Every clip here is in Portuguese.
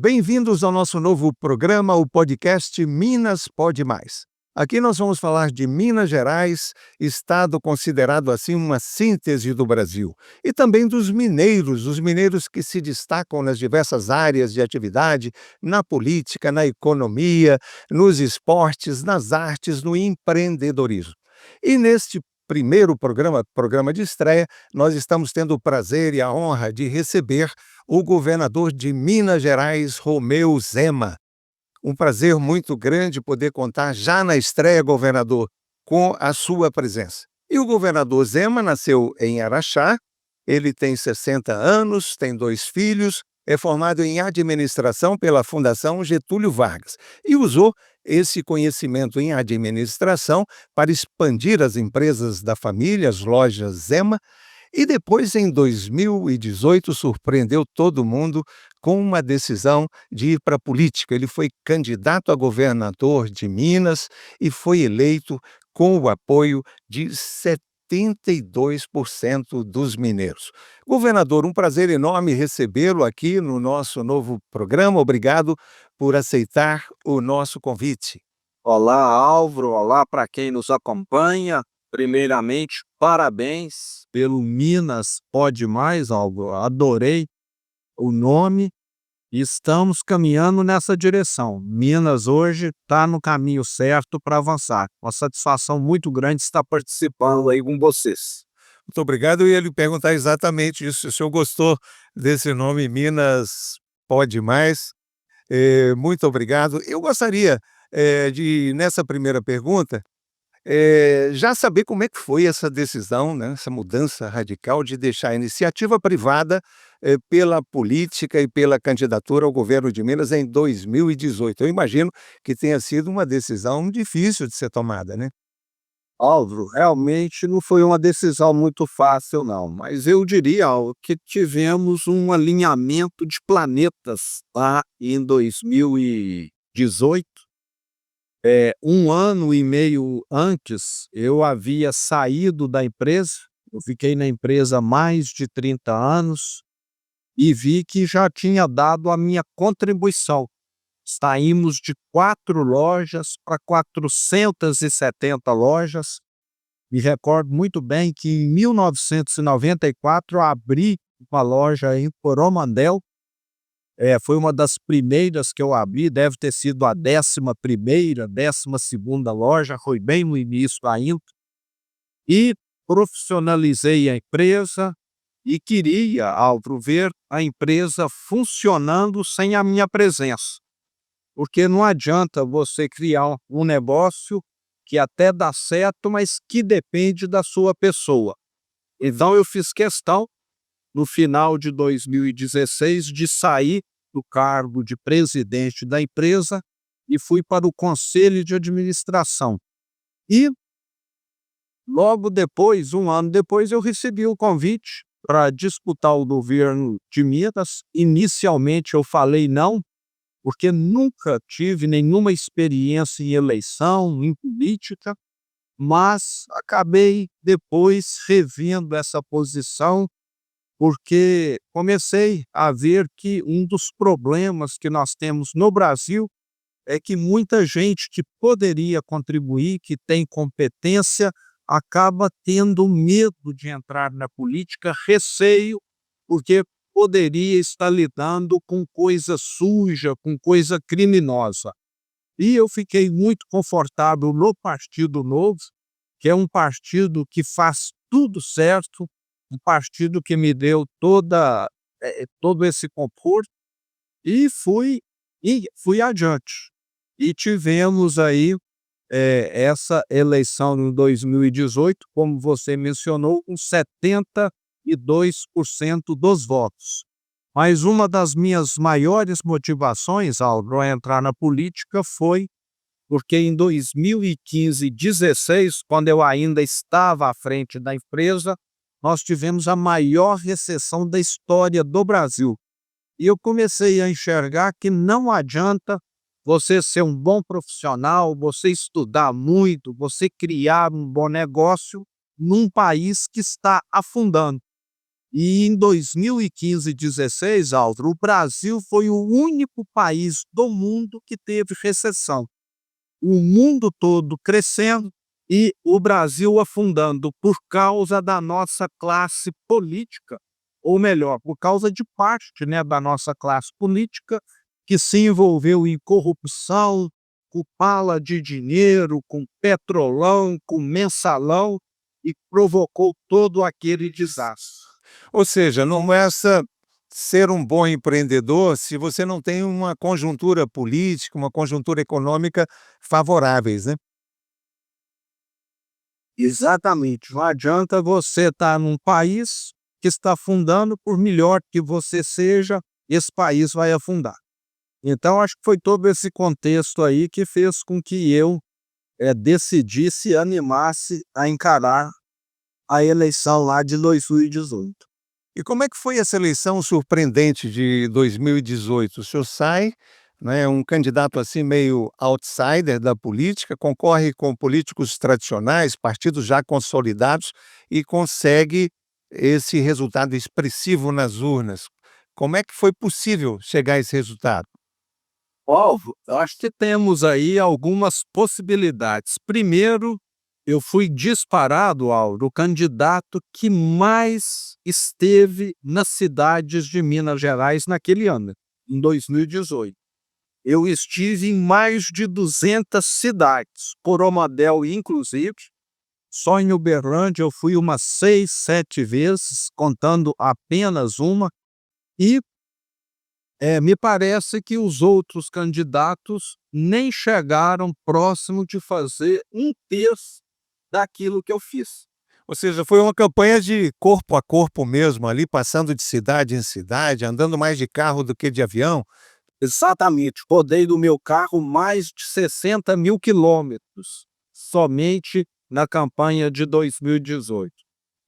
Bem-vindos ao nosso novo programa, o podcast Minas Pode Mais. Aqui nós vamos falar de Minas Gerais, estado considerado assim uma síntese do Brasil, e também dos mineiros, os mineiros que se destacam nas diversas áreas de atividade, na política, na economia, nos esportes, nas artes, no empreendedorismo. E neste primeiro programa de estreia, nós estamos tendo o prazer e a honra de receber o governador de Minas Gerais, Romeu Zema. Um prazer muito grande poder contar já na estreia, governador, com a sua presença. E o governador Zema nasceu em Araxá, ele tem 60 anos, tem 2 filhos, é formado em administração pela Fundação Getúlio Vargas e usou esse conhecimento em administração para expandir as empresas da família, as lojas Zema, e depois, em 2018, surpreendeu todo mundo com uma decisão de ir para a política. Ele foi candidato a governador de Minas e foi eleito com o apoio de 72% dos mineiros. Governador, um prazer enorme recebê-lo aqui no nosso novo programa. Obrigado por aceitar o nosso convite. Olá, Álvaro. Olá para quem nos acompanha. Primeiramente, parabéns pelo Minas Pode Mais, Álvaro. Adorei o nome e estamos caminhando nessa direção. Minas hoje está no caminho certo para avançar. Uma satisfação muito grande estar participando aí com vocês. Muito obrigado. Eu ia lhe perguntar exatamente isso, se o senhor gostou desse nome, Minas Pode Mais. Muito obrigado. Eu gostaria de, nessa primeira pergunta, já saber como é que foi essa decisão, né, essa mudança radical de deixar a iniciativa privada pela política e pela candidatura ao governo de Minas em 2018. Eu imagino que tenha sido uma decisão difícil de ser tomada, né? Álvaro, realmente não foi uma decisão muito fácil, não, mas eu diria, Álvaro, que tivemos um alinhamento de planetas lá em 2018. Um ano e meio antes, eu havia saído da empresa, eu fiquei na empresa há mais de 30 anos e vi que já tinha dado a minha contribuição. Saímos de 4 lojas para 470 lojas. Me recordo muito bem que em 1994 eu abri uma loja em Coromandel. Foi uma das primeiras que eu abri, deve ter sido a 11ª, 12ª loja, foi bem no início ainda. E profissionalizei a empresa e queria, Álvaro, ver a empresa funcionando sem a minha presença. Porque não adianta você criar um negócio que até dá certo, mas que depende da sua pessoa. Então eu fiz questão, no final de 2016, de sair do cargo de presidente da empresa e fui para o conselho de administração. E logo depois, um ano depois, eu recebi o convite para disputar o governo de Minas. Inicialmente eu falei não, porque nunca tive nenhuma experiência em eleição, em política, mas acabei depois revendo essa posição, porque comecei a ver que um dos problemas que nós temos no Brasil é que muita gente que poderia contribuir, que tem competência, acaba tendo medo de entrar na política, receio, porque poderia estar lidando com coisa suja, com coisa criminosa. E eu fiquei muito confortável no Partido Novo, que é um partido que faz tudo certo, um partido que me deu todo esse conforto, e fui adiante. E tivemos aí essa eleição em 2018, como você mencionou, com 72% dos votos. Mas uma das minhas maiores motivações, Álvaro, a entrar na política foi porque em 2015 e 2016, quando eu ainda estava à frente da empresa, nós tivemos a maior recessão da história do Brasil. E eu comecei a enxergar que não adianta você ser um bom profissional, você estudar muito, você criar um bom negócio num país que está afundando. E em 2015 e 16, Álvaro, o Brasil foi o único país do mundo que teve recessão. O mundo todo crescendo e o Brasil afundando por causa da nossa classe política, ou melhor, por causa de parte, né, da nossa classe política que se envolveu em corrupção, com bala de dinheiro, com petrolão, com mensalão e provocou todo aquele desastre. Ou seja, não é essa ser um bom empreendedor se você não tem uma conjuntura política, uma conjuntura econômica favoráveis, né? Exatamente. Não adianta você estar num país que está afundando, por melhor que você seja, esse país vai afundar. Então, acho que foi todo esse contexto aí que fez com que eu decidisse, animasse a encarar a eleição lá de 2018. E como é que foi essa eleição surpreendente de 2018? O senhor sai, né, um candidato assim meio outsider da política, concorre com políticos tradicionais, partidos já consolidados e consegue esse resultado expressivo nas urnas. Como é que foi possível chegar a esse resultado? Alvo, eu acho que temos aí algumas possibilidades. Primeiro, eu fui disparado, Auro, o candidato que mais esteve nas cidades de Minas Gerais naquele ano, em 2018. Eu estive em mais de 200 cidades, Coromadel inclusive. Só em Uberlândia eu fui umas 6, 7 vezes, contando apenas uma, e me parece que os outros candidatos nem chegaram próximo de fazer um terço daquilo que eu fiz. Ou seja, foi uma campanha de corpo a corpo mesmo, ali passando de cidade em cidade, andando mais de carro do que de avião. Exatamente, rodei do meu carro mais de 60.000 quilômetros, somente na campanha de 2018.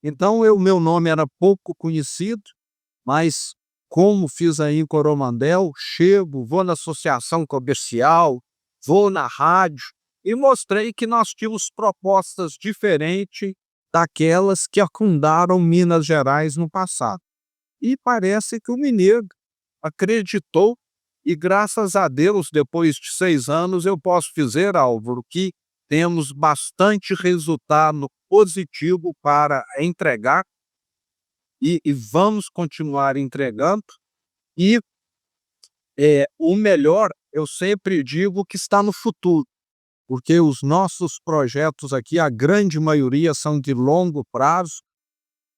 Então, meu nome era pouco conhecido, mas como fiz aí em Coromandel, chego, vou na associação comercial, vou na rádio e mostrei que nós tínhamos propostas diferentes daquelas que afundaram Minas Gerais no passado. E parece que o mineiro acreditou e, graças a Deus, depois de 6 anos, eu posso dizer, Álvaro, que temos bastante resultado positivo para entregar e vamos continuar entregando. E o melhor, eu sempre digo que está no futuro, porque os nossos projetos aqui, a grande maioria, são de longo prazo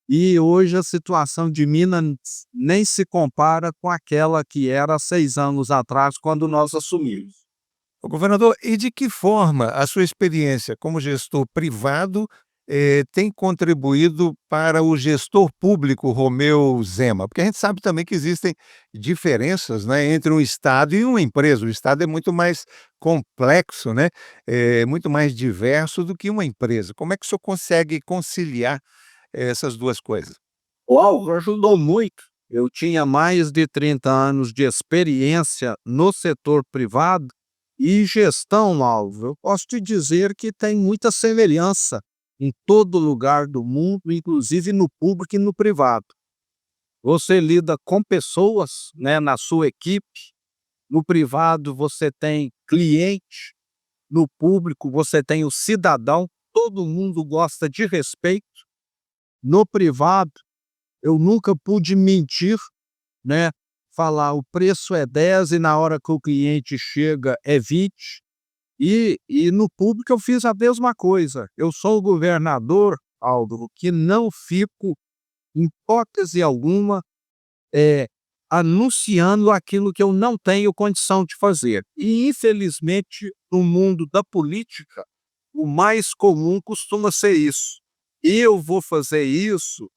e hoje a situação de Minas nem se compara com aquela que era há 6 anos atrás, quando nós assumimos. Ô, governador, e de que forma a sua experiência como gestor privado, tem contribuído para o gestor público Romeu Zema? Porque a gente sabe também que existem diferenças, né, entre um Estado e uma empresa. O Estado é muito mais complexo, né, muito mais diverso do que uma empresa. Como é que o senhor consegue conciliar essas 2 coisas? Uau, ajudou muito. Eu tinha mais de 30 anos de experiência no setor privado e gestão, Alvo. Eu posso te dizer que tem muita semelhança em todo lugar do mundo, inclusive no público e no privado. Você lida com pessoas, né, na sua equipe. No privado você tem cliente, no público você tem o cidadão. Todo mundo gosta de respeito. No privado eu nunca pude mentir, né, falar o preço é 10 e na hora que o cliente chega é 20. E no público eu fiz a mesma coisa. Eu sou o governador, Aldo, que não fico, em hipótese alguma, anunciando aquilo que eu não tenho condição de fazer. E, infelizmente, no mundo da política, o mais comum costuma ser isso. Eu vou fazer isso,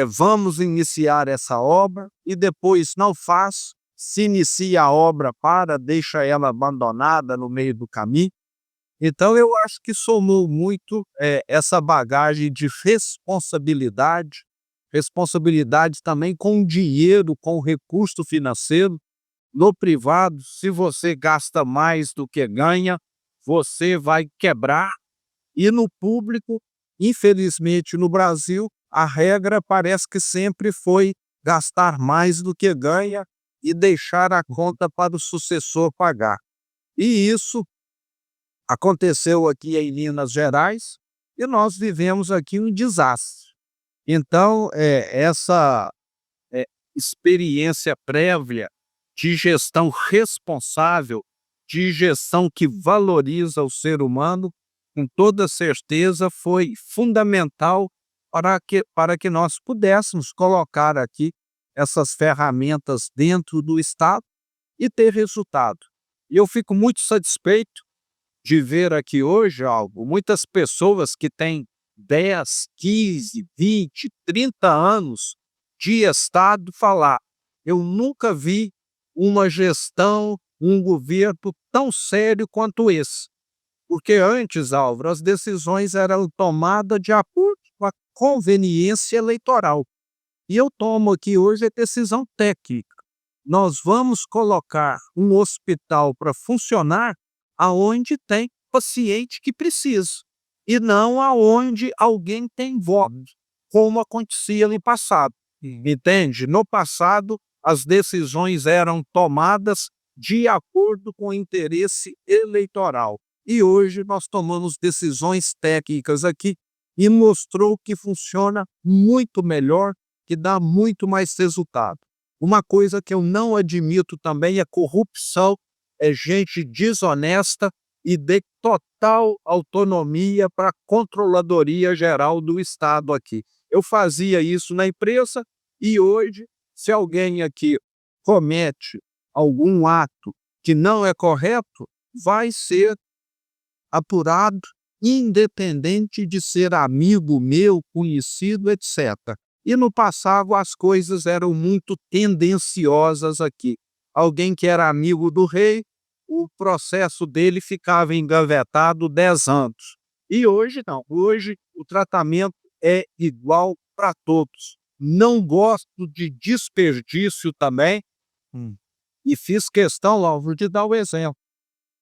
vamos iniciar essa obra, e depois não faz, se inicia a obra, deixa ela abandonada no meio do caminho. Então eu acho que somou muito, essa bagagem de responsabilidade, responsabilidade também com o dinheiro, com o recurso financeiro. No privado, se você gasta mais do que ganha, você vai quebrar. E no público, infelizmente no Brasil, a regra parece que sempre foi gastar mais do que ganha e deixar a conta para o sucessor pagar. E isso aconteceu aqui em Minas Gerais e nós vivemos aqui um desastre. Então, essa experiência prévia de gestão responsável, de gestão que valoriza o ser humano, com toda certeza foi fundamental para que nós pudéssemos colocar aqui essas ferramentas dentro do Estado e ter resultado. E eu fico muito satisfeito de ver aqui hoje algo, muitas pessoas que têm 10, 15, 20, 30 anos de Estado falar: eu nunca vi uma gestão, um governo tão sério quanto esse. Porque antes, Álvaro, as decisões eram tomadas de acordo com a conveniência eleitoral. E eu tomo aqui hoje a decisão técnica. Nós vamos colocar um hospital para funcionar aonde tem paciente que precisa, e não aonde alguém tem voto, como acontecia no passado. Entende? No passado, as decisões eram tomadas de acordo com o interesse eleitoral. E hoje nós tomamos decisões técnicas aqui e mostrou que funciona muito melhor, que dá muito mais resultado. Uma coisa que eu não admito também é corrupção, é gente desonesta e de total autonomia para a Controladoria Geral do Estado aqui. Eu fazia isso na empresa e hoje, se alguém aqui comete algum ato que não é correto, vai ser apurado, independente de ser amigo meu, conhecido, etc. E no passado as coisas eram muito tendenciosas aqui. Alguém que era amigo do rei, o processo dele ficava engavetado 10 anos. E hoje não. Hoje o tratamento é igual para todos. Não gosto de desperdício também. E fiz questão, Álvaro, de dar o exemplo.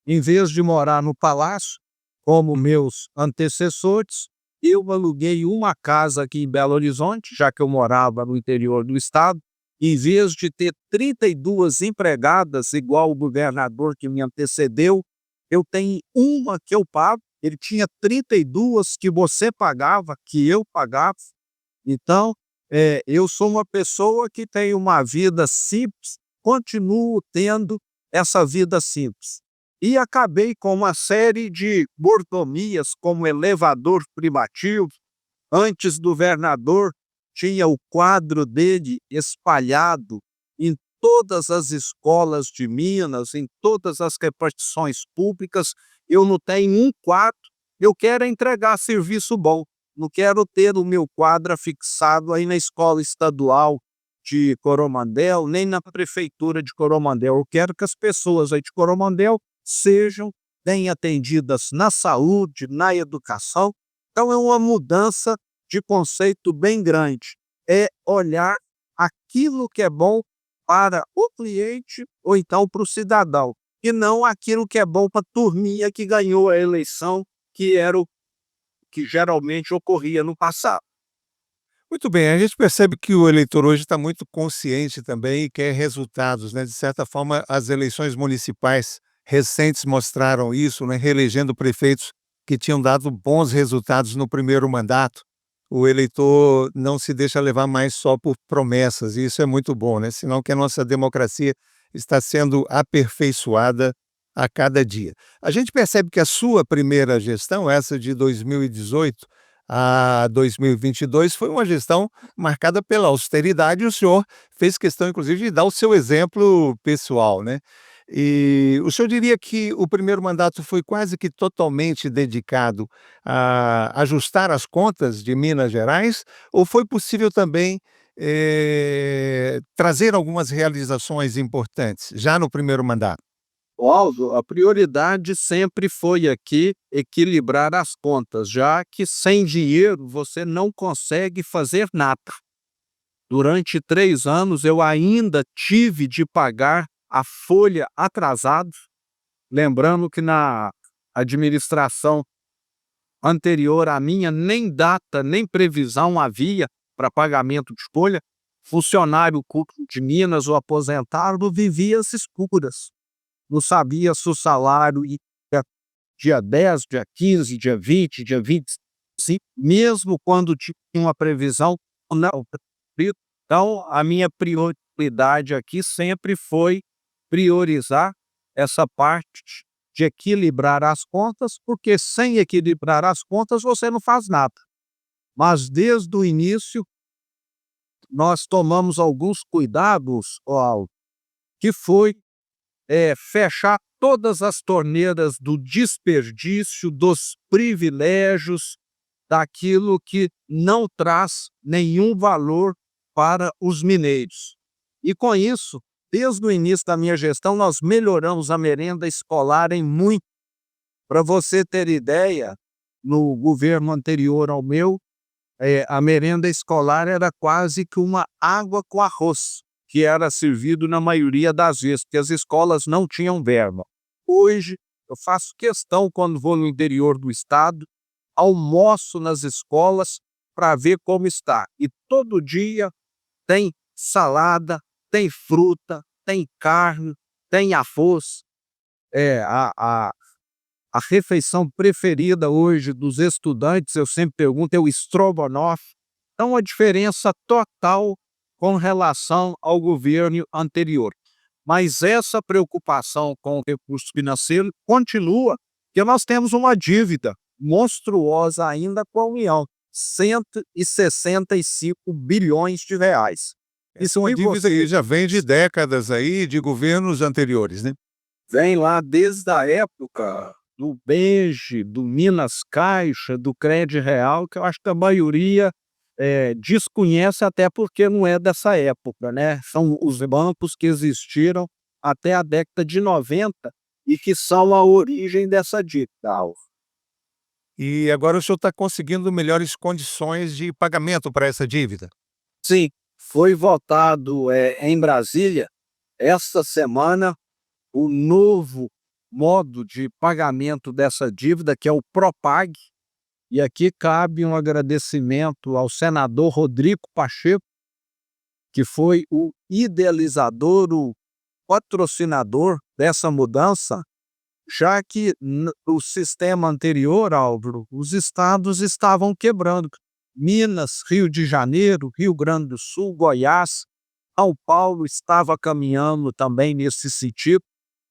Em vez de morar no palácio, como meus antecessores, eu aluguei uma casa aqui em Belo Horizonte, já que eu morava no interior do estado. Em vez de ter 32 empregadas, igual o governador que me antecedeu, eu tenho uma que eu pago. Ele tinha 32 que você pagava, que eu pagava. Então, eu sou uma pessoa que tem uma vida simples, continuo tendo essa vida simples. E acabei com uma série de mordomias, como elevador privativo. Antes do governador, tinha o quadro dele espalhado em todas as escolas de Minas, em todas as repartições públicas. Eu não tenho um quadro, eu quero entregar serviço bom. Não quero ter o meu quadro fixado aí na escola estadual de Coromandel, nem na prefeitura de Coromandel. Eu quero que as pessoas aí de Coromandel sejam bem atendidas na saúde, na educação. Então é uma mudança de conceito bem grande. É olhar aquilo que é bom para o cliente ou então para o cidadão, e não aquilo que é bom para a turminha que ganhou a eleição, que era o que geralmente ocorria no passado. Muito bem, a gente percebe que o eleitor hoje está muito consciente também e quer resultados, né? De certa forma, as eleições municipais recentes mostraram isso, né? Reelegendo prefeitos que tinham dado bons resultados no primeiro mandato. O eleitor não se deixa levar mais só por promessas, e isso é muito bom, né? Sinal que a nossa democracia está sendo aperfeiçoada a cada dia. A gente percebe que a sua primeira gestão, essa de 2018 a 2022, foi uma gestão marcada pela austeridade, e o senhor fez questão, inclusive, de dar o seu exemplo pessoal, né. E o senhor diria que o primeiro mandato foi quase que totalmente dedicado a ajustar as contas de Minas Gerais, ou foi possível também, trazer algumas realizações importantes, já no primeiro mandato? Óbvio, a prioridade sempre foi aqui equilibrar as contas, já que sem dinheiro você não consegue fazer nada. Durante 3 anos eu ainda tive de pagar a folha atrasada, lembrando que na administração anterior à minha nem data, nem previsão havia para pagamento de folha, funcionário público de Minas ou aposentado vivia às escuras. Não sabia se o salário ia dia 10, dia 15, dia 20, dia 25, mesmo quando tinha uma previsão, não. Então, a minha prioridade aqui sempre foi priorizar essa parte de equilibrar as contas, porque sem equilibrar as contas você não faz nada. Mas desde o início nós tomamos alguns cuidados, que foi fechar todas as torneiras do desperdício, dos privilégios, daquilo que não traz nenhum valor para os mineiros. E com isso, desde o início da minha gestão, nós melhoramos a merenda escolar em muito. Para você ter ideia, no governo anterior ao meu, a merenda escolar era quase que uma água com arroz, que era servido na maioria das vezes, porque as escolas não tinham verba. Hoje, eu faço questão, quando vou no interior do estado, almoço nas escolas para ver como está. E todo dia tem salada, tem fruta, tem carne, tem arroz. A refeição preferida hoje dos estudantes, eu sempre pergunto, é o estrogonofe. Então, a diferença total com relação ao governo anterior. Mas essa preocupação com o recurso financeiro continua, porque nós temos uma dívida monstruosa ainda com a União, 165 bilhões de reais. Isso é uma dívida que já vem de décadas aí, de governos anteriores, né? Vem lá desde a época do BEG, do Minas Caixa, do Crédito Real, que eu acho que a maioria desconhece, até porque não é dessa época, né? São os bancos que existiram até a década de 90 e que são a origem dessa dívida. E agora o senhor está conseguindo melhores condições de pagamento para essa dívida. Sim, foi votado em Brasília esta semana o novo modo de pagamento dessa dívida, que é o Propag. E aqui cabe um agradecimento ao senador Rodrigo Pacheco, que foi o idealizador, o patrocinador dessa mudança, já que o sistema anterior, Álvaro, os estados estavam quebrando. Minas, Rio de Janeiro, Rio Grande do Sul, Goiás, São Paulo estava caminhando também nesse sentido,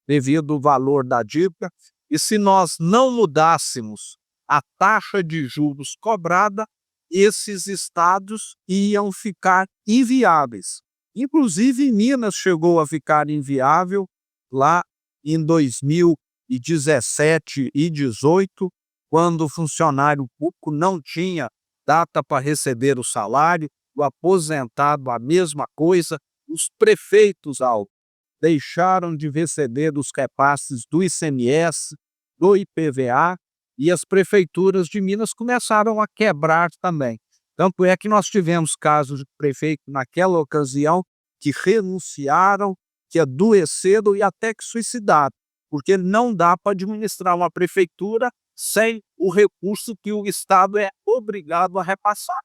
devido ao valor da dívida. E se nós não mudássemos a taxa de juros cobrada, esses estados iam ficar inviáveis. Inclusive, Minas chegou a ficar inviável lá em 2017 e 2018, quando o funcionário público não tinha data para receber o salário, o aposentado a mesma coisa, os prefeitos deixaram de receber os repasses do ICMS, do IPVA, e as prefeituras de Minas começaram a quebrar também. Tanto é que nós tivemos casos de prefeito naquela ocasião que renunciaram, que adoeceram e até que suicidaram, porque não dá para administrar uma prefeitura sem o recurso que o Estado é obrigado a repassar.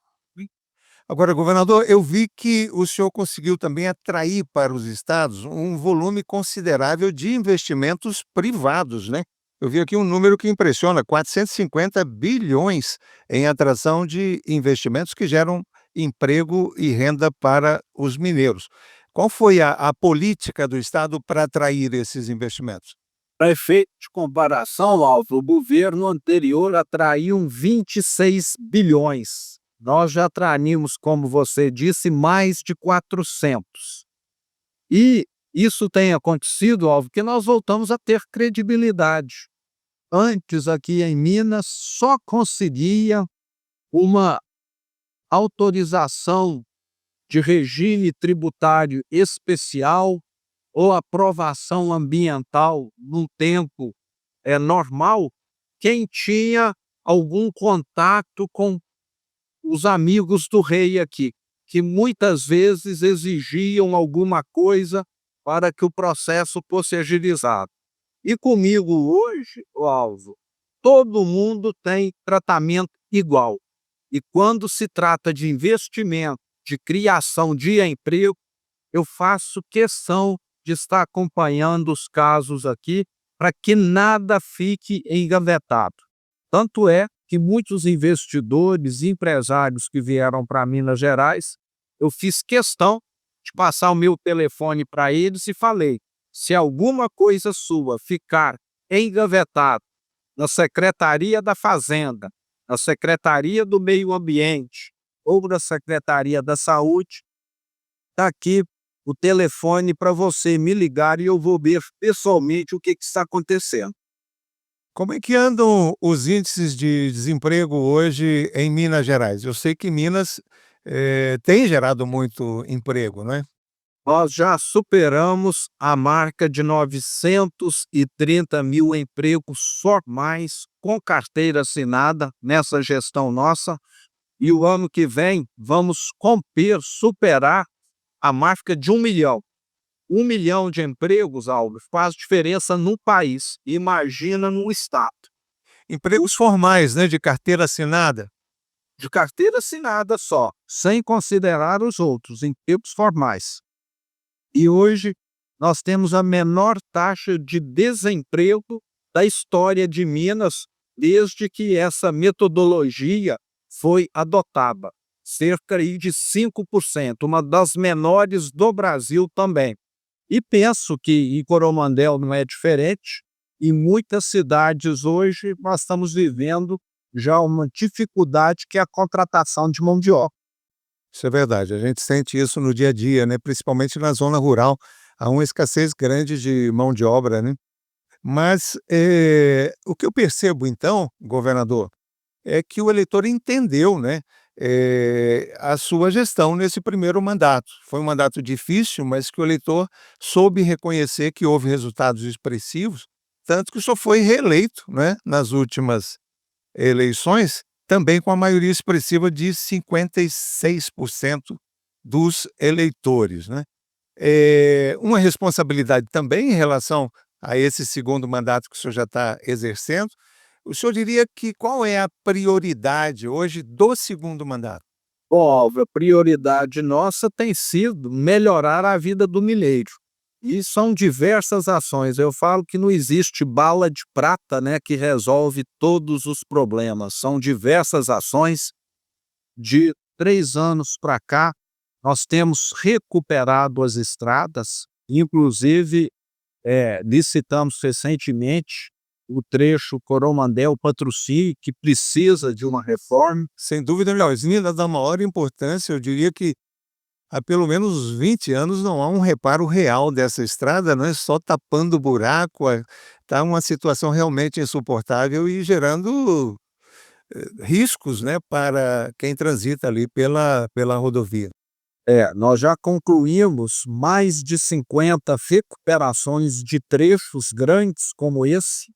Agora, governador, eu vi que o senhor conseguiu também atrair para os estados um volume considerável de investimentos privados, né? Eu vi aqui um número que impressiona, 450 bilhões em atração de investimentos que geram emprego e renda para os mineiros. Qual foi a política do estado para atrair esses investimentos? Para efeito de comparação, Álvaro, o governo anterior atraiu 26 bilhões. Nós já atraímos, como você disse, mais de 400. E isso tem acontecido, Álvaro, que nós voltamos a ter credibilidade. Antes, aqui em Minas, só conseguia uma autorização de regime tributário especial ou aprovação ambiental num tempo normal, quem tinha algum contato com os amigos do rei aqui, que muitas vezes exigiam alguma coisa para que o processo fosse agilizado. E comigo hoje, Alvo, todo mundo tem tratamento igual. E quando se trata de investimento, de criação de emprego, eu faço questão de estar acompanhando os casos aqui para que nada fique engavetado. Tanto é que muitos investidores e empresários que vieram para Minas Gerais, eu fiz questão de passar o meu telefone para eles e falei: se alguma coisa sua ficar engavetado na Secretaria da Fazenda, na Secretaria do Meio Ambiente ou na Secretaria da Saúde, está aqui o telefone para você me ligar e eu vou ver pessoalmente o que está acontecendo. Como é que andam os índices de desemprego hoje em Minas Gerais? Eu sei que Minas, tem gerado muito emprego, não é? Nós já superamos a marca de 930 mil empregos formais com carteira assinada nessa gestão nossa, e o ano que vem vamos superar a marca de 1 milhão. 1 milhão de empregos, Alves, faz diferença no país. Imagina no estado. Empregos formais, né, de carteira assinada. De carteira assinada só, sem considerar os outros empregos formais. E hoje nós temos a menor taxa de desemprego da história de Minas desde que essa metodologia foi adotada. Cerca aí de 5%, uma das menores do Brasil também. E penso que em Coromandel não é diferente. Em muitas cidades hoje nós estamos vivendo já uma dificuldade que é a contratação de mão de obra. Isso é verdade, a gente sente isso no dia a dia, né, principalmente na zona rural, há uma escassez grande de mão de obra, né. Mas, o que eu percebo então, governador, é que o eleitor entendeu, né, a sua gestão nesse primeiro mandato. Foi um mandato difícil, mas que o eleitor soube reconhecer que houve resultados expressivos, tanto que só foi reeleito, né, nas últimas eleições, também com a maioria expressiva de 56% dos eleitores, né. Uma responsabilidade também em relação a esse segundo mandato que o senhor já está exercendo, o senhor diria que qual é a prioridade hoje do segundo mandato? Óbvio, a prioridade nossa tem sido melhorar a vida do mineiro. E são diversas ações. Eu falo que não existe bala de prata, né, que resolve todos os problemas. São diversas ações. De 3 anos para cá, nós temos recuperado as estradas, inclusive licitamos recentemente o trecho Coromandel-Patrocínio, que precisa de uma reforma. Sem dúvida, melhor, Minas dá maior importância, eu diria que há pelo menos 20 anos não há um reparo real dessa estrada, não é só tapando buraco, tá uma situação realmente insuportável e gerando, riscos, né, para quem transita ali pela rodovia. Nós já concluímos mais de 50 recuperações de trechos grandes como esse,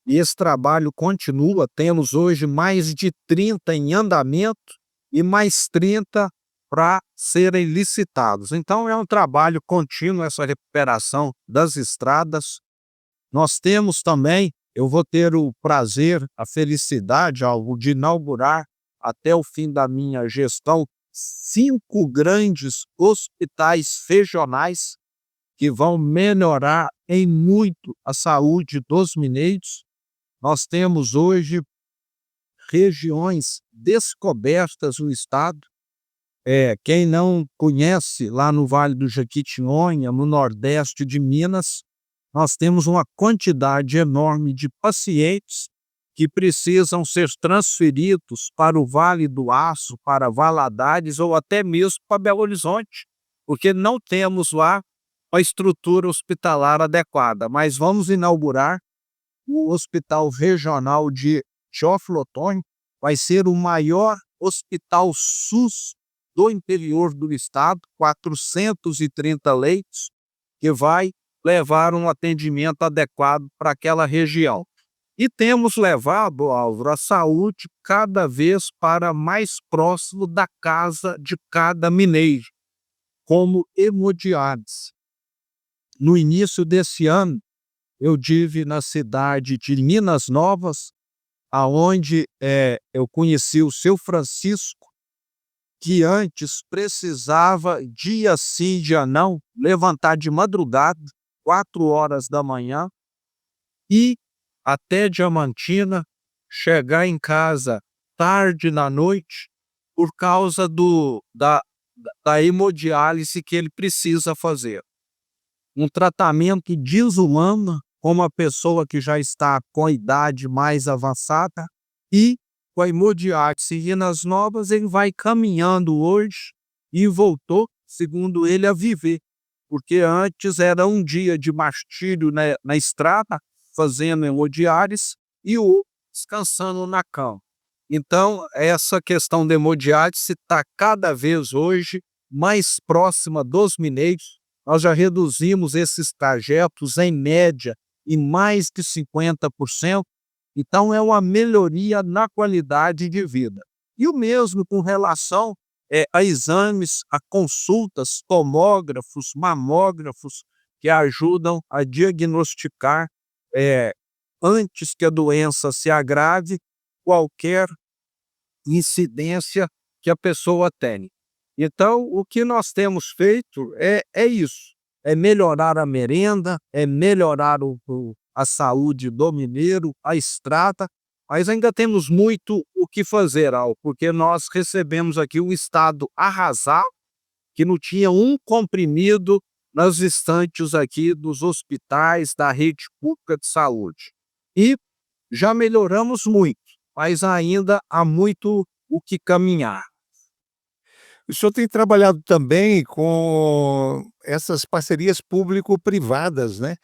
e esse trabalho continua. Temos hoje mais de 30 em andamento e mais 30 para serem licitados. Então é um trabalho contínuo essa recuperação das estradas. Nós temos também, eu vou ter o prazer, a felicidade, algo de inaugurar até o fim da minha gestão 5 grandes hospitais regionais que vão melhorar em muito a saúde dos mineiros. Nós temos hoje regiões descobertas no estado. Quem não conhece, lá no Vale do Jequitinhonha, no nordeste de Minas, nós temos uma quantidade enorme de pacientes que precisam ser transferidos para o Vale do Aço, para Valadares ou até mesmo para Belo Horizonte, porque não temos lá a estrutura hospitalar adequada. Mas vamos inaugurar o Hospital Regional de Teófilo Otoni, vai ser o maior hospital SUS do interior do estado, 430 leitos, que vai levar um atendimento adequado para aquela região. E temos levado, Álvaro, a saúde cada vez para mais próximo da casa de cada mineiro, como hemodiálise. No início desse ano, eu tive na cidade de Minas Novas, aonde eu conheci o seu Francisco, que antes precisava, dia sim, dia não, levantar de madrugada, 4 horas da manhã, ir até Diamantina, chegar em casa tarde da noite, por causa da hemodiálise que ele precisa fazer. Um tratamento desumano com uma pessoa que já está com a idade mais avançada, e com a hemodiálise e nas novas ele vai caminhando hoje e voltou, segundo ele, a viver, porque antes era um dia de martírio na estrada, fazendo hemodiálise, e o descansando na cama. Então, essa questão da hemodiálise está cada vez hoje mais próxima dos mineiros. Nós já reduzimos esses trajetos, em média, em mais de 50%. Então, é uma melhoria na qualidade de vida. E o mesmo com relação a exames, a consultas, tomógrafos, mamógrafos, que ajudam a diagnosticar, antes que a doença se agrave, qualquer incidência que a pessoa tem. Então, o que nós temos feito é isso, é melhorar a merenda, é melhorar a saúde do mineiro, a estrada, mas ainda temos muito o que fazer, porque nós recebemos aqui um estado arrasado, que não tinha um comprimido nas estantes aqui dos hospitais da rede pública de saúde. E já melhoramos muito, mas ainda há muito o que caminhar. O senhor tem trabalhado também com essas parcerias público-privadas, né?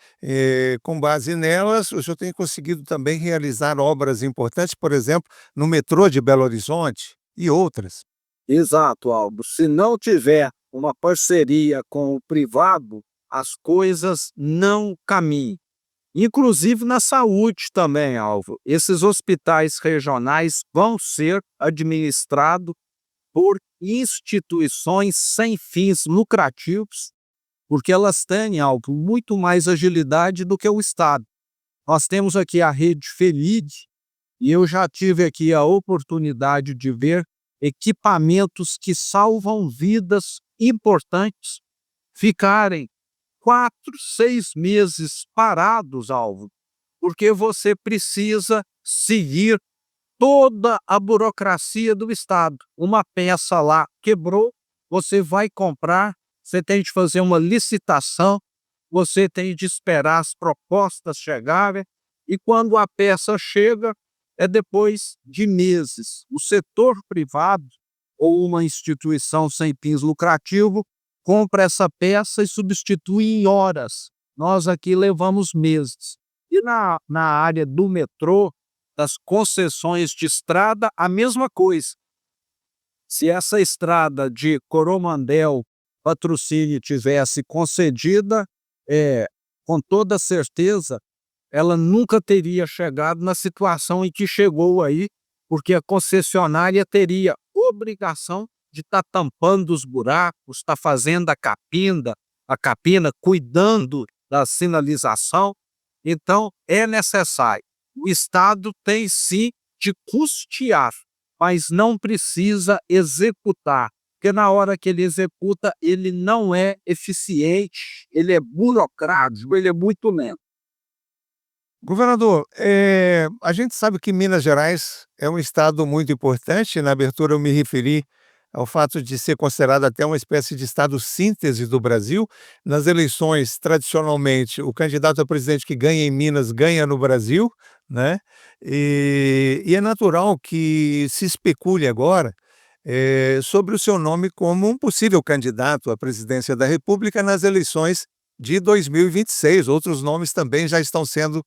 Com base nelas, o senhor tem conseguido também realizar obras importantes, por exemplo, no metrô de Belo Horizonte e outras. Exato, Aldo. Se não tiver uma parceria com o privado, as coisas não caminham. Inclusive na saúde também, Alvo. Esses hospitais regionais vão ser administrados por instituições sem fins lucrativos, porque elas têm algo muito mais agilidade do que o Estado. Nós temos aqui a rede Felid, e eu já tive aqui a oportunidade de ver equipamentos que salvam vidas importantes ficarem 4, 6 meses parados, Alvo, porque você precisa seguir toda a burocracia do Estado. Uma peça lá quebrou, você vai comprar, você tem de fazer uma licitação, você tem de esperar as propostas chegarem, e quando a peça chega, é depois de meses. O setor privado ou uma instituição sem fins lucrativos compra essa peça e substitui em horas. Nós aqui levamos meses. E na área do metrô, das concessões de estrada, a mesma coisa. Se essa estrada de Coromandel Patrocínio tivesse concedida, com toda certeza, ela nunca teria chegado na situação em que chegou aí, porque a concessionária teria obrigação de estar tampando os buracos, estar fazendo a capina, cuidando da sinalização. Então, é necessário. O Estado tem sim de custear, mas não precisa executar, porque na hora que ele executa, ele não é eficiente, ele é burocrático, ele é muito lento. Governador, a gente sabe que Minas Gerais é um estado muito importante. Na abertura eu me referi ao fato de ser considerado até uma espécie de estado síntese do Brasil. Nas eleições, tradicionalmente, o candidato a presidente que ganha em Minas ganha no Brasil, né? E é natural que se especule agora sobre o seu nome como um possível candidato à presidência da República nas eleições de 2026. Outros nomes também já estão sendo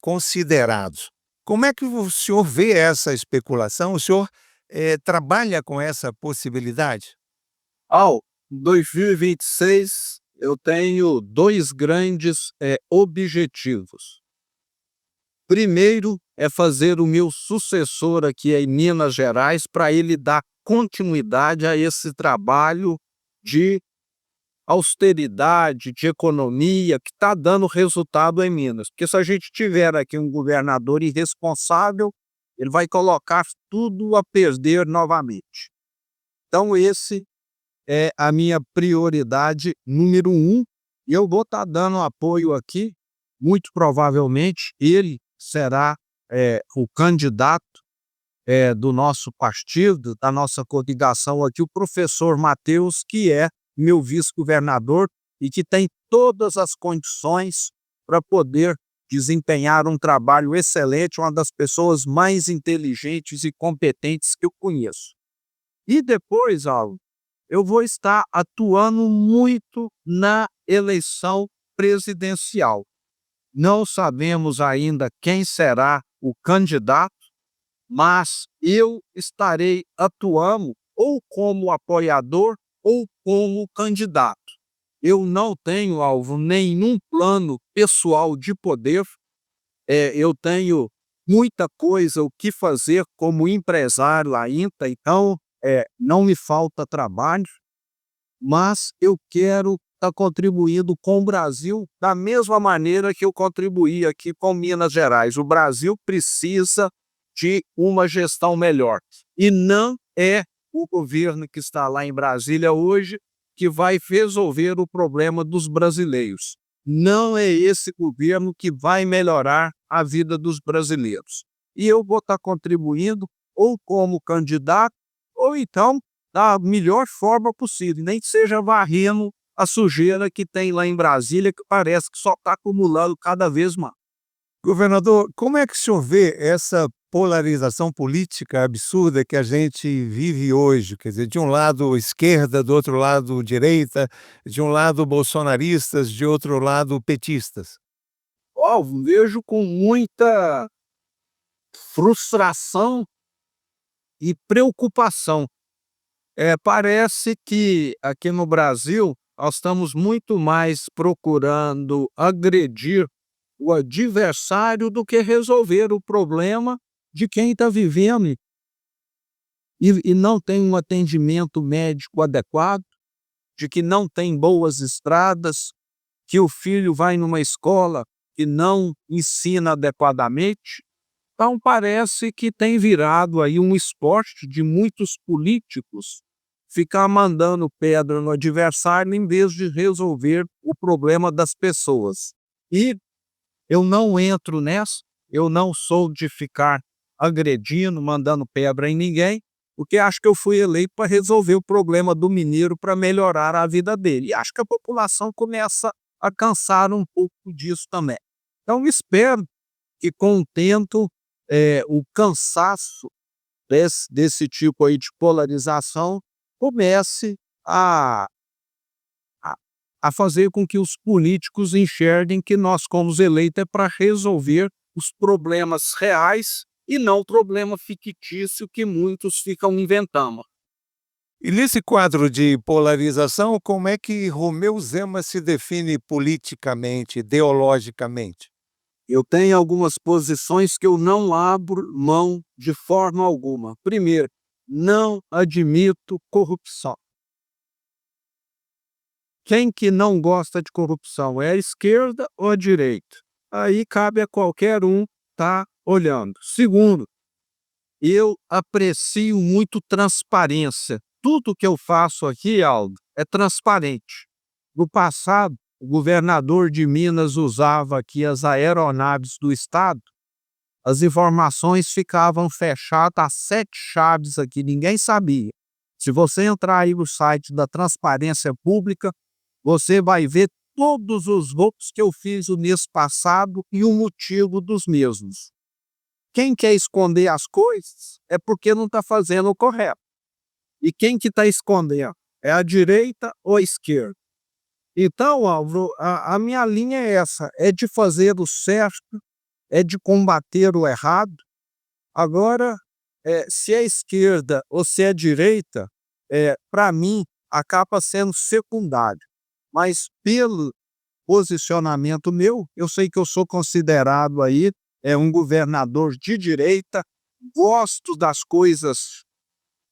considerados. Como é que o senhor vê essa especulação? O senhor trabalha com essa possibilidade? Ao 2026, eu tenho dois grandes objetivos. Primeiro é fazer o meu sucessor aqui em Minas Gerais, para ele dar continuidade a esse trabalho de austeridade, de economia, que está dando resultado em Minas. Porque se a gente tiver aqui um governador irresponsável, ele vai colocar tudo a perder novamente. Então esse é a minha prioridade número um, e eu vou estar dando apoio aqui. Muito provavelmente ele será o candidato do nosso partido, da nossa coligação aqui, o professor Matheus, que é meu vice-governador e que tem todas as condições para poder desempenhar um trabalho excelente, uma das pessoas mais inteligentes e competentes que eu conheço. E depois, Alvo, eu vou estar atuando muito na eleição presidencial. Não sabemos ainda quem será o candidato, mas eu estarei atuando ou como apoiador ou como candidato. Eu não tenho, Alvo, nenhum plano pessoal de poder. Eu tenho muita coisa o que fazer como empresário ainda, então não me falta trabalho, mas eu quero estar contribuindo com o Brasil da mesma maneira que eu contribuí aqui com Minas Gerais. O Brasil precisa de uma gestão melhor. E não é o governo que está lá em Brasília hoje que vai resolver o problema dos brasileiros. Não é esse governo que vai melhorar a vida dos brasileiros. E eu vou estar contribuindo ou como candidato, ou então da melhor forma possível, nem que seja varrendo a sujeira que tem lá em Brasília, que parece que só está acumulando cada vez mais. Governador, como é que o senhor vê essa polarização política absurda que a gente vive hoje? Quer dizer, de um lado esquerda, do outro lado direita, de um lado bolsonaristas, de outro lado petistas. Vejo com muita frustração e preocupação. Parece que aqui no Brasil nós estamos muito mais procurando agredir o adversário do que resolver o problema de quem está vivendo e não tem um atendimento médico adequado, de que não tem boas estradas, que o filho vai numa escola e não ensina adequadamente. Então parece que tem virado aí um esporte de muitos políticos ficar mandando pedra no adversário em vez de resolver o problema das pessoas. E eu não entro nessa, eu não sou de ficar agredindo, mandando pedra em ninguém, porque acho que eu fui eleito para resolver o problema do mineiro, para melhorar a vida dele. E acho que a população começa a cansar um pouco disso também. Então espero que com o tempo o cansaço desse tipo aí de polarização comece a, a fazer com que os políticos enxerguem que nós, como eleitos, é para resolver os problemas reais e não o problema fictício que muitos ficam inventando. E nesse quadro de polarização, como é que Romeu Zema se define politicamente, ideologicamente? Eu tenho algumas posições que eu não abro mão de forma alguma. Primeiro, não admito corrupção. Quem que não gosta de corrupção? É a esquerda ou a direita? Aí cabe a qualquer um estar olhando. Segundo, eu aprecio muito transparência. Tudo que eu faço aqui, Aldo, é transparente. No passado, o governador de Minas usava aqui as aeronaves do estado, as informações ficavam fechadas a 7 chaves aqui, ninguém sabia. Se você entrar aí no site da Transparência Pública, você vai ver todos os votos que eu fiz o mês passado e o motivo dos mesmos. Quem quer esconder as coisas é porque não está fazendo o correto. E quem que está escondendo? É a direita ou a esquerda? Então, Álvaro, a minha linha é essa, é de fazer o certo, é de combater o errado. Agora, se é esquerda ou se é direita, para mim, acaba sendo secundário. Mas pelo posicionamento meu, eu sei que eu sou considerado aí um governador de direita, gosto das coisas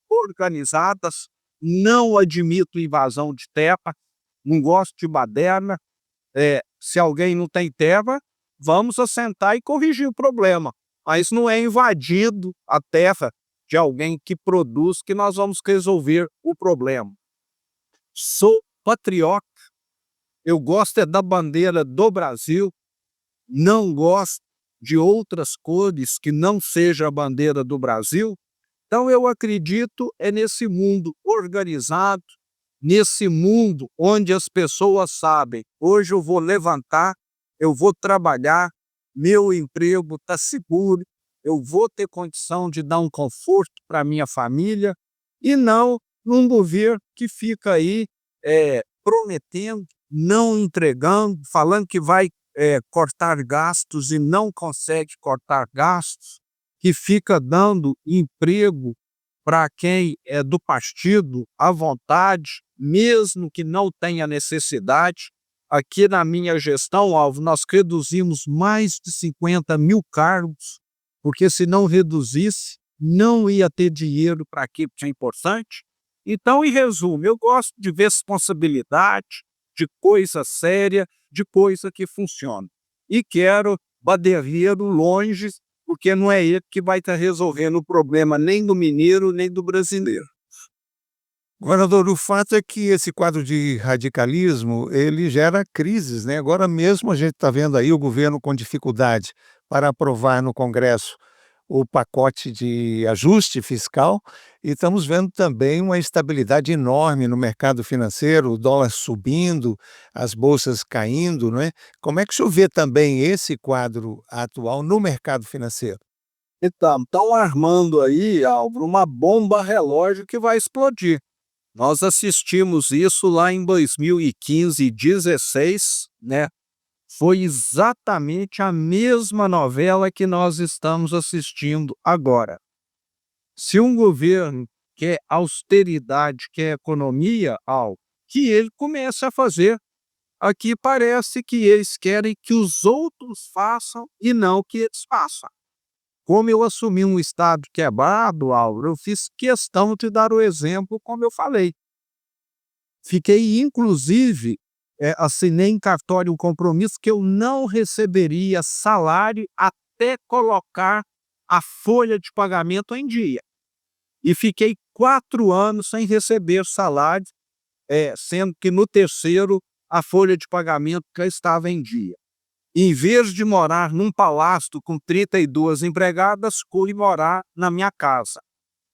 organizadas, não admito invasão de terra, não gosto de baderna. Se alguém não tem terra, vamos assentar e corrigir o problema. mas não é invadindo a terra de alguém que produz que nós vamos resolver o problema. Sou patriota, eu gosto é da bandeira do Brasil, não gosto de outras cores que não seja a bandeira do Brasil. Então eu acredito é nesse mundo organizado, nesse mundo onde as pessoas sabem, hoje eu vou levantar, eu vou trabalhar, meu emprego está seguro, eu vou ter condição de dar um conforto para minha família, e não num governo que fica aí prometendo, não entregando, falando que vai cortar gastos e não consegue cortar gastos, que fica dando emprego para quem é do partido à vontade, mesmo que não tenha necessidade. Aqui na minha gestão, Alvo, nós reduzimos mais de 50.000 cargos, porque se não reduzisse, não ia ter dinheiro para aquilo que é importante. Então, em resumo, eu gosto de ver responsabilidade, de coisa séria, de coisa que funciona. E quero Baderreiro longe, porque não é ele que vai estar resolvendo o problema nem do mineiro, nem do brasileiro. Governador, o fato é que esse quadro de radicalismo, ele gera crises, né? Agora mesmo a gente está vendo aí o governo com dificuldade para aprovar no Congresso o pacote de ajuste fiscal e estamos vendo também uma instabilidade enorme no mercado financeiro, o dólar subindo, as bolsas caindo, não é? Como é que o senhor vê também esse quadro atual no mercado financeiro? Então, estão armando aí, Álvaro, uma bomba relógio que vai explodir. Nós assistimos isso lá em 2015 e 2016, né? Foi exatamente a mesma novela que nós estamos assistindo agora. Se um governo quer austeridade, quer economia, algo que ele comece a fazer. Aqui parece que eles querem que os outros façam e não que eles façam. Como eu assumi um estado quebrado, Álvaro, eu fiz questão de dar o exemplo como eu falei. Fiquei, inclusive, assinei em cartório um compromisso que eu não receberia salário até colocar a folha de pagamento em dia. E fiquei 4 anos sem receber salário, sendo que no terceiro a folha de pagamento já estava em dia. Em vez de morar num palácio com 32 empregadas, fui morar na minha casa.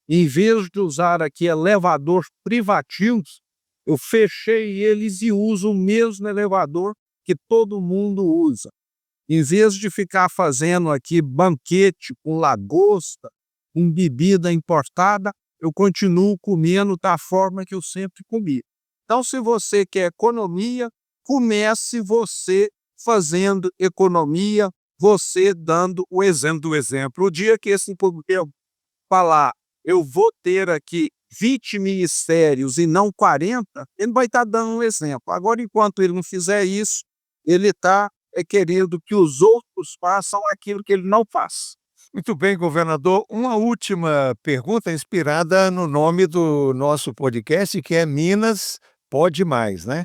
Em vez de usar aqui elevador privativos, eu fechei eles e uso o mesmo elevador que todo mundo usa. Em vez de ficar fazendo aqui banquete com lagosta, com bebida importada, eu continuo comendo da forma que eu sempre comi. Então, se você quer economia, comece você fazendo economia, você dando o exemplo do exemplo. O dia que esse povo falar, eu vou ter aqui 20 ministérios e não 40, ele vai estar dando um exemplo. Agora, enquanto ele não fizer isso, ele está querendo que os outros façam aquilo que ele não faz. Muito bem, governador. Uma última pergunta inspirada no nome do nosso podcast, que é Minas Pode Mais, né?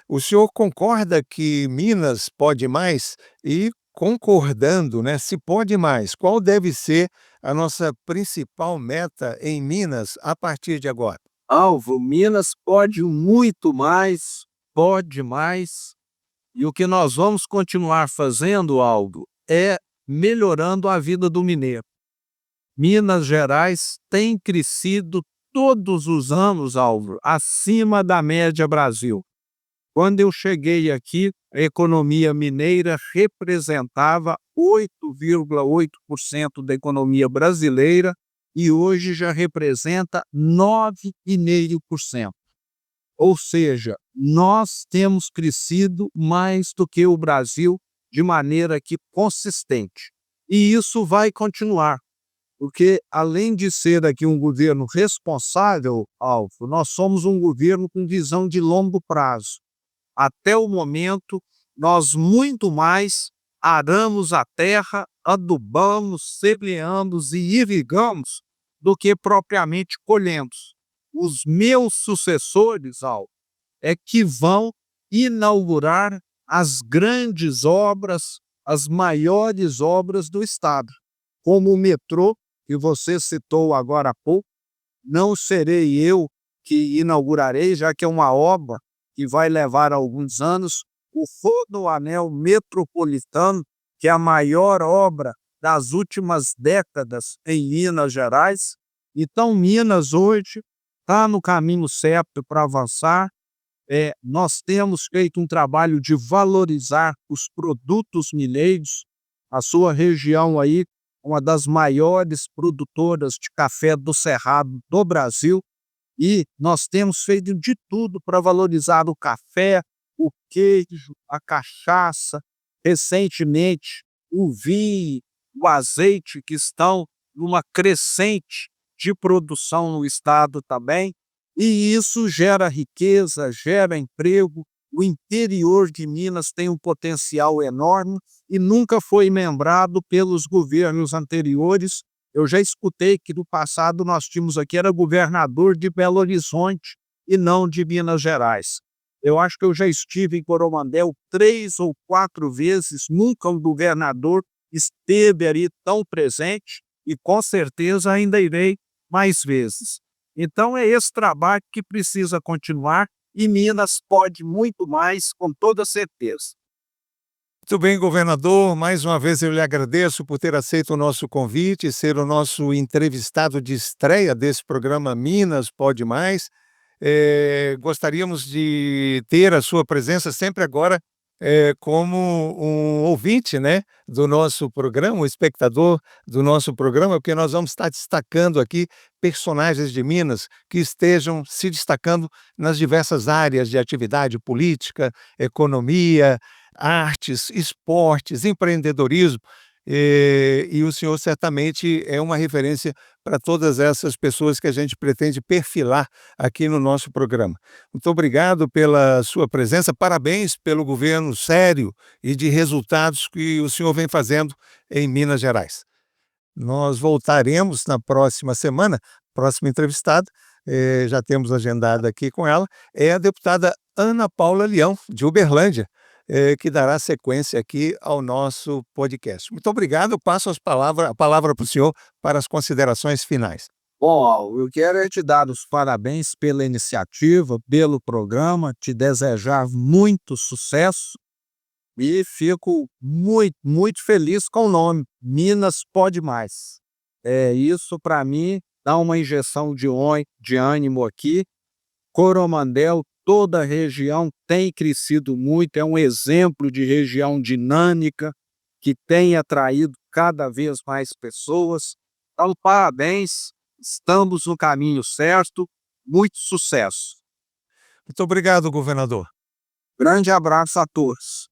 O senhor concorda que Minas pode mais? E concordando, né, se pode mais, qual deve ser a nossa principal meta em Minas a partir de agora? Alvo, Minas pode muito mais, pode mais. E o que nós vamos continuar fazendo, Aldo, é melhorando a vida do mineiro. Minas Gerais tem crescido todos os anos, Álvaro, acima da média Brasil. Quando eu cheguei aqui, a economia mineira representava 8,8% da economia brasileira e hoje já representa 9,5%. Ou seja, nós temos crescido mais do que o Brasil de maneira aqui consistente. E isso vai continuar, porque além de ser aqui um governo responsável, Alvo, nós somos um governo com visão de longo prazo. Até o momento, nós muito mais aramos a terra, adubamos, semeamos e irrigamos do que propriamente colhemos. Os meus sucessores, Alvo, é que vão inaugurar as grandes obras, as maiores obras do Estado. como o metrô, que você citou agora há pouco. Não serei eu que inaugurarei, já que é uma obra que vai levar alguns anos, o Rodoanel Metropolitano, que é a maior obra das últimas décadas em Minas Gerais. Então, Minas hoje está no caminho certo para avançar. Nós temos feito um trabalho de valorizar os produtos mineiros. A sua região aí, uma das maiores produtoras de café do Cerrado do Brasil, e nós temos feito de tudo para valorizar o café, o queijo, a cachaça, recentemente o vinho, o azeite, que estão numa crescente de produção no estado também, e isso gera riqueza, gera emprego. O interior de Minas tem um potencial enorme e nunca foi lembrado pelos governos anteriores. Eu já escutei que no passado nós tínhamos aqui, era governador de Belo Horizonte e não de Minas Gerais. Eu acho que eu já estive em Coromandel 3 ou 4 vezes, nunca um governador esteve ali tão presente e com certeza ainda irei mais vezes. Então é esse trabalho que precisa continuar e Minas pode muito mais, com toda certeza. Muito bem, governador. Mais uma vez eu lhe agradeço por ter aceito o nosso convite e ser o nosso entrevistado de estreia desse programa Minas Pode Mais. Gostaríamos de ter a sua presença sempre agora como um ouvinte, né, do nosso programa, um espectador do nosso programa, porque nós vamos estar destacando aqui personagens de Minas que estejam se destacando nas diversas áreas de atividade política, economia, artes, esportes, empreendedorismo, e o senhor certamente é uma referência para todas essas pessoas que a gente pretende perfilar aqui no nosso programa. Muito obrigado pela sua presença, parabéns pelo governo sério e de resultados que o senhor vem fazendo em Minas Gerais. Nós voltaremos na próxima semana, próxima entrevistada, já temos agendado aqui com ela, é a deputada Ana Paula Leão, de Uberlândia, que dará sequência aqui ao nosso podcast. Muito obrigado, passo a palavra para o senhor para as considerações finais. Bom, eu quero te dar os parabéns pela iniciativa, pelo programa, te desejar muito sucesso e fico muito, muito feliz com o nome, Minas Pode Mais. Isso para mim dá uma injeção de ânimo aqui. Coromandel, toda a região tem crescido muito, é um exemplo de região dinâmica que tem atraído cada vez mais pessoas. Então, parabéns, estamos no caminho certo, muito sucesso. Muito obrigado, governador. Grande abraço a todos.